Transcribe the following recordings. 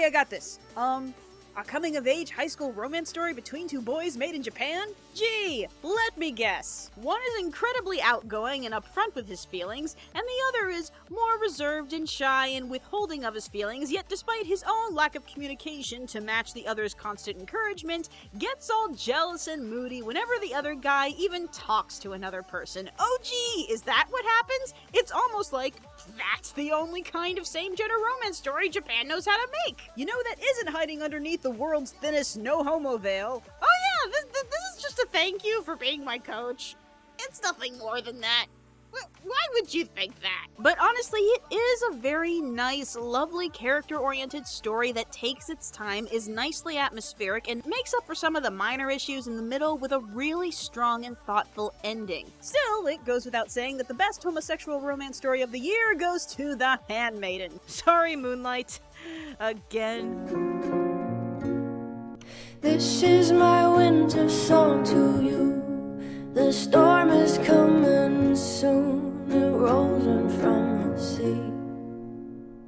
I got this. A coming-of-age high school romance story between two boys made in Japan? Gee, let me guess. One is incredibly outgoing and upfront with his feelings, and the other is more reserved and shy and withholding of his feelings, yet despite his own lack of communication to match the other's constant encouragement, gets all jealous and moody whenever the other guy even talks to another person. Oh gee, is that what happens? It's almost like that's the only kind of same-gender romance story Japan knows how to make. You know that isn't hiding underneath the world's thinnest no-homo veil. Oh yeah, this is just a thank you for being my coach. It's nothing more than that. Why would you think that? But honestly, it is a very nice, lovely, character-oriented story that takes its time, is nicely atmospheric, and makes up for some of the minor issues in the middle with a really strong and thoughtful ending. Still, it goes without saying that the best homosexual romance story of the year goes to The Handmaiden. Sorry, Moonlight. Again. This is my winter song to you. The storm is coming soon. It rolls in from the sea.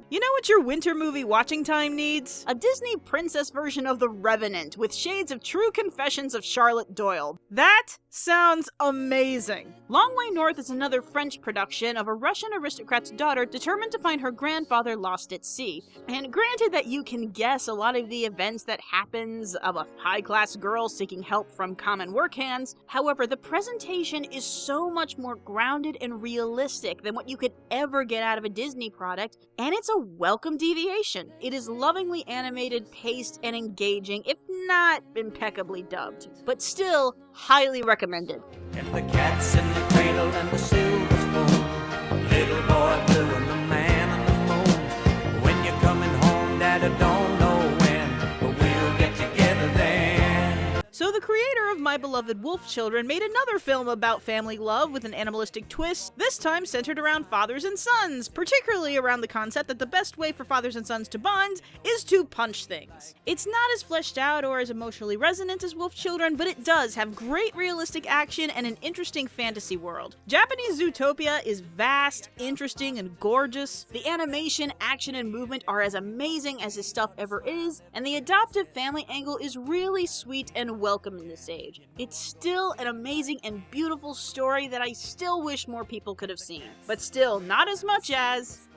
You know what your winter movie watching time needs? A Disney princess version of The Revenant with shades of True Confessions of Charlotte Doyle. That sounds amazing. Long Way North is another French production of a Russian aristocrat's daughter determined to find her grandfather lost at sea. And granted that you can guess a lot of the events that happens of a high-class girl seeking help from common work hands, however, the presentation is so much more grounded and realistic than what you could ever get out of a Disney product, and it's a welcome deviation. It is lovingly animated, paced, and engaging, if not impeccably dubbed, but still highly recommended. And the cat's in the cradle and the silver spoon, little boy blue and the man on the moon. When you're coming home, Dad, I don't know when, but we'll get together then. So the creator of My Beloved Wolf Children made another film about family love with an animalistic twist, this time centered around fathers and sons, particularly around the concept that the best way for fathers and sons to bond is to punch things. It's not as fleshed out or as emotionally resonant as Wolf Children, but it does have great realistic action and an interesting fantasy world. Japanese Utopia is vast, interesting, and gorgeous. The animation, action, and movement are as amazing as his stuff ever is, and the adoptive family angle is really sweet and welcome in this age. It's still an amazing and beautiful story that I still wish more people could have seen, but still not as much as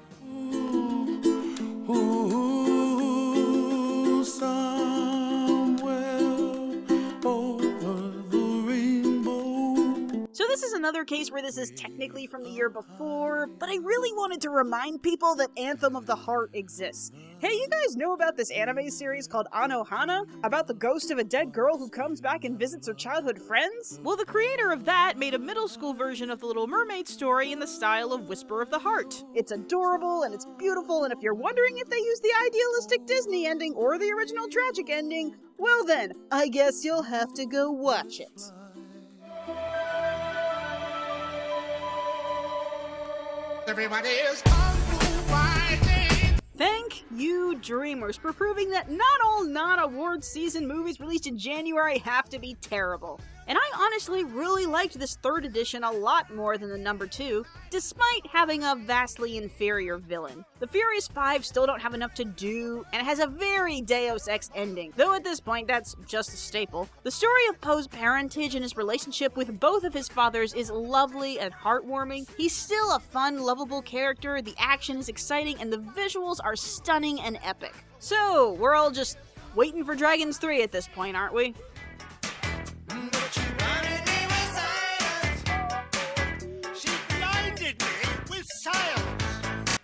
So this is another case where this is technically from the year before, but I really wanted to remind people that Anthem of the Heart exists. Hey, you guys know about this anime series called Anohana? About the ghost of a dead girl who comes back and visits her childhood friends? Well, the creator of that made a middle school version of the Little Mermaid story in the style of Whisper of the Heart. It's adorable and it's beautiful, and if you're wondering if they use the idealistic Disney ending or the original tragic ending, well then, I guess you'll have to go watch it. Everybody is kung fu fighting. Thank you, Dreamers, for proving that not all non-award season movies released in January have to be terrible. And I honestly really liked this third edition a lot more than the number 2, despite having a vastly inferior villain. The Furious 5 still don't have enough to do, and it has a very Deus Ex ending, though at this point that's just a staple. The story of Poe's parentage and his relationship with both of his fathers is lovely and heartwarming. He's still a fun, lovable character, the action is exciting, and the visuals are stunning and epic. So, we're all just waiting for Dragons 3 at this point, aren't we?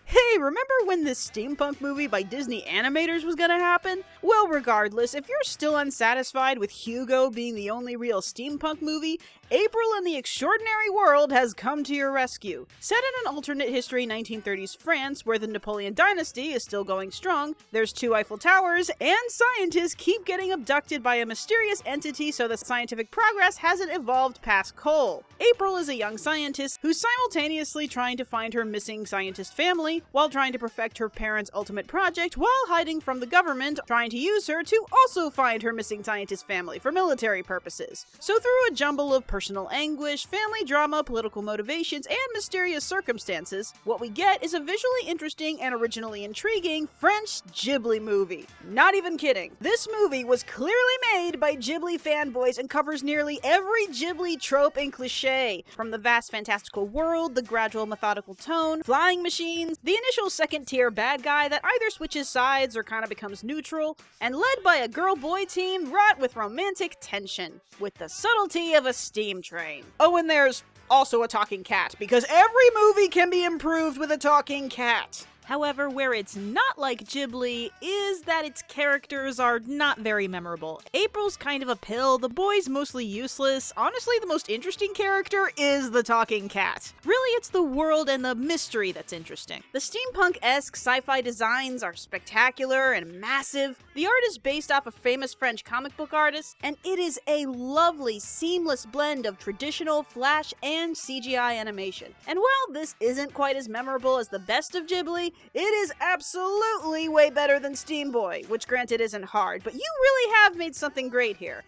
Hey, remember when this steampunk movie by Disney Animators was gonna happen? Well, regardless, if you're still unsatisfied with Hugo being the only real steampunk movie, April in the Extraordinary World has come to your rescue. Set in an alternate history 1930s France, where the Napoleon dynasty is still going strong, there's 2 Eiffel Towers, and scientists keep getting abducted by a mysterious entity so that scientific progress hasn't evolved past coal. April is a young scientist who's simultaneously trying to find her missing scientist family, while trying to perfect perfect her parents' ultimate project while hiding from the government, trying to use her to also find her missing scientist family for military purposes. So through a jumble of personal anguish, family drama, political motivations, and mysterious circumstances, what we get is a visually interesting and originally intriguing French Ghibli movie. Not even kidding. This movie was clearly made by Ghibli fanboys and covers nearly every Ghibli trope and cliché, from the vast fantastical world, the gradual methodical tone, flying machines, the initial second-tier bad guy that either switches sides or kind of becomes neutral, and led by a girl-boy team wrought with romantic tension, with the subtlety of a steam train. Oh, and there's also a talking cat, because every movie can be improved with a talking cat. However, where it's not like Ghibli is that its characters are not very memorable. April's kind of a pill, the boy's mostly useless. Honestly, the most interesting character is the talking cat. Really, it's the world and the mystery that's interesting. The steampunk-esque sci-fi designs are spectacular and massive. The art is based off of famous French comic book artists, and it is a lovely, seamless blend of traditional Flash and CGI animation. And while this isn't quite as memorable as the best of Ghibli, it is absolutely way better than Steam Boy, which granted isn't hard, but you really have made something great here.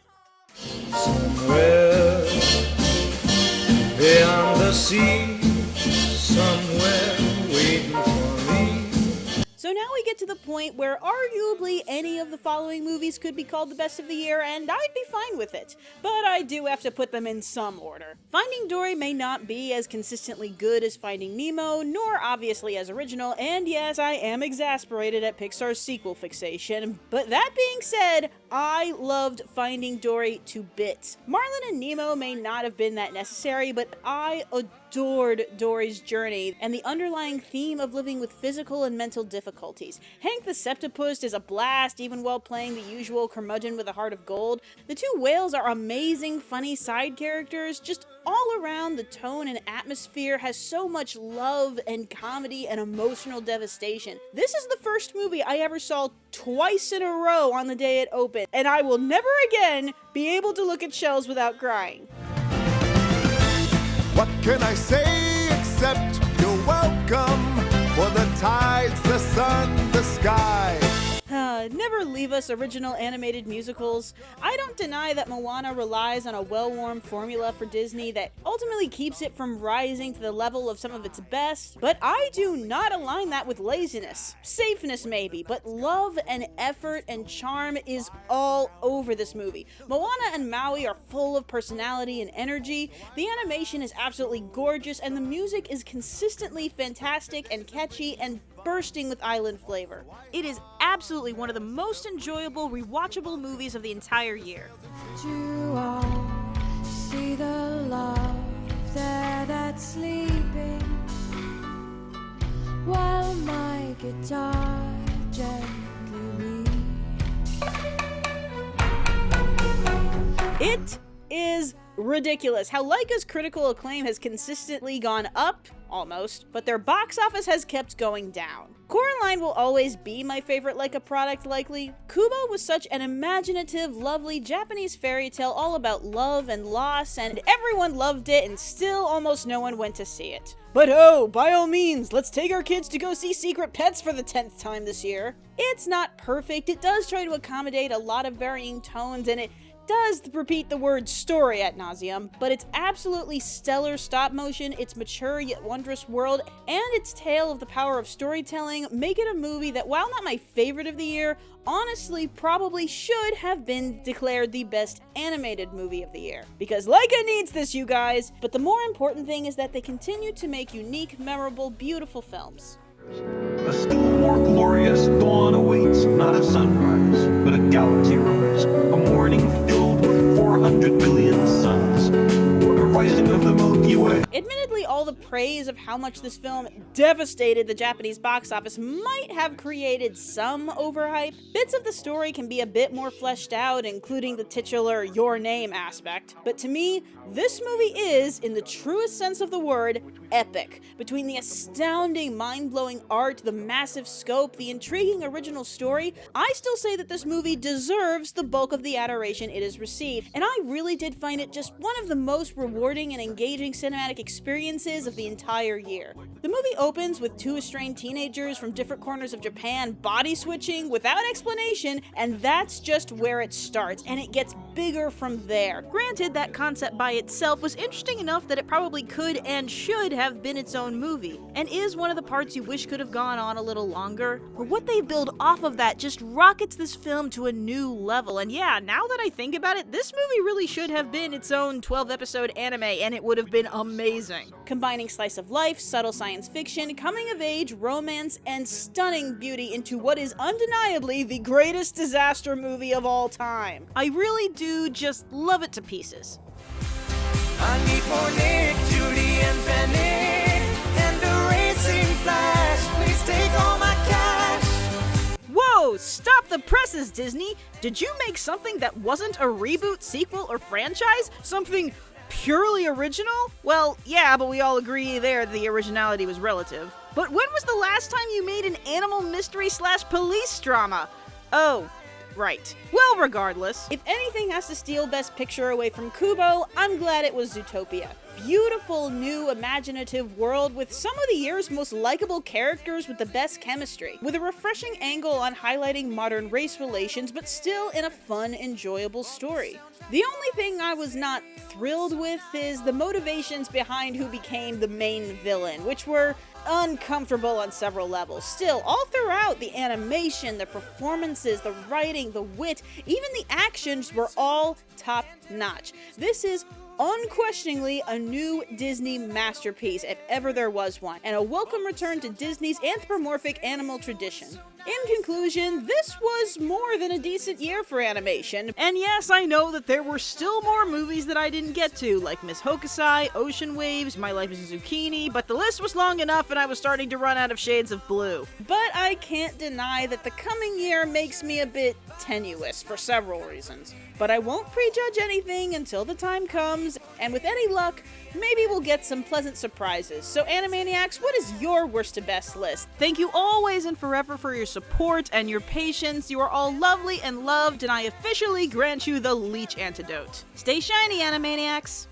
Somewhere beyond the sea, somewhere waiting for me. So now we get to the point where arguably any of the following movies could be called the best of the year, and I'd be fine with it. But I do have to put them in some order. Finding Dory may not be as consistently good as Finding Nemo, nor obviously as original, and yes, I am exasperated at Pixar's sequel fixation, but that being said, I loved Finding Dory to bits. Marlin and Nemo may not have been that necessary, but I adored Dory's journey and the underlying theme of living with physical and mental difficulties. Hank the Septipus is a blast, even while playing the usual curmudgeon with a heart of gold. The two whales are amazing, funny side characters. Just all around, the tone and atmosphere has so much love and comedy and emotional devastation. This is the first movie I ever saw twice in a row on the day it opened, and I will never again be able to look at shells without crying. What can I say except you're welcome for the tides, the sun, the sky? Never leave us original animated musicals. I don't deny that Moana relies on a well-worn formula for Disney that ultimately keeps it from rising to the level of some of its best, but I do not align that with laziness. Safeness maybe, but love and effort and charm is all over this movie. Moana and Maui are full of personality and energy, the animation is absolutely gorgeous, and the music is consistently fantastic and catchy and bursting with island flavor. It is absolutely one of the most enjoyable, rewatchable movies of the entire year. You all see the love there that's sleeping while my guitar gently weeps. It is ridiculous how Laika's critical acclaim has consistently gone up, almost, but their box office has kept going down. Coraline will always be my favorite Laika product, likely. Kubo was such an imaginative, lovely Japanese fairy tale all about love and loss, and everyone loved it, and still almost no one went to see it. But oh, by all means, let's take our kids to go see Secret Pets for the 10th time this year. It's not perfect, it does try to accommodate a lot of varying tones, and it does repeat the word story ad nauseum, but its absolutely stellar stop motion, its mature yet wondrous world, and its tale of the power of storytelling make it a movie that, while not my favorite of the year, honestly probably should have been declared the best animated movie of the year. Because Laika needs this, you guys! But the more important thing is that they continue to make unique, memorable, beautiful films. A still more glorious dawn awaits, not a sunrise, but a galaxy rise. A morning filled with 400 billion suns. A rising of the Milky Way. Admittedly, all the praise of how much this film devastated the Japanese box office might have created some overhype. Bits of the story can be a bit more fleshed out, including the titular your name aspect. But to me, this movie is, in the truest sense of the word, epic. Between the astounding, mind-blowing art, the massive scope, the intriguing original story, I still say that this movie deserves the bulk of the adoration it has received, and I really did find it just one of the most rewarding and engaging cinematic experiences days of the entire year. The movie opens with two estranged teenagers from different corners of Japan body switching without explanation, and that's just where it starts, and it gets bigger from there. Granted, that concept by itself was interesting enough that it probably could and should have been its own movie, and is one of the parts you wish could have gone on a little longer. But what they build off of that just rockets this film to a new level, and yeah, now that I think about it, this movie really should have been its own 12-episode anime, and it would have been amazing. Combining slice of life, subtle science fiction, coming of age, romance, and stunning beauty into what is undeniably the greatest disaster movie of all time. I really do just love it to pieces. I need more Nick, Judy, and Fanny, and a racing flash. Please take all my cash. Whoa! Stop the presses, Disney! Did you make something that wasn't a reboot, sequel, or franchise? Something purely original? Well, yeah, but we all agree there the originality was relative. But when was the last time you made an animal mystery / police drama? Oh, right. Well, regardless, if anything has to steal Best Picture away from Kubo, I'm glad it was Utopia. Beautiful, new, imaginative world with some of the year's most likable characters with the best chemistry, with a refreshing angle on highlighting modern race relations, but still in a fun, enjoyable story. The only thing I was not thrilled with is the motivations behind who became the main villain, which were uncomfortable on several levels. Still, all throughout, the animation, the performances, the writing, the wit, even the actions were all top-notch. This is unquestioningly a new Disney masterpiece, if ever there was one, and a welcome return to Disney's anthropomorphic animal tradition. In conclusion, this was more than a decent year for animation, and yes, I know that there were still more movies that I didn't get to, like Miss Hokusai, Ocean Waves, My Life as a Zucchini, but the list was long enough and I was starting to run out of shades of blue. But I can't deny that the coming year makes me a bit tenuous for several reasons. But I won't prejudge anything until the time comes, and with any luck, maybe we'll get some pleasant surprises. So Animaniacs, what is your worst to best list? Thank you always and forever for your support and your patience. You are all lovely and loved, and I officially grant you the leech antidote. Stay shiny, Animaniacs!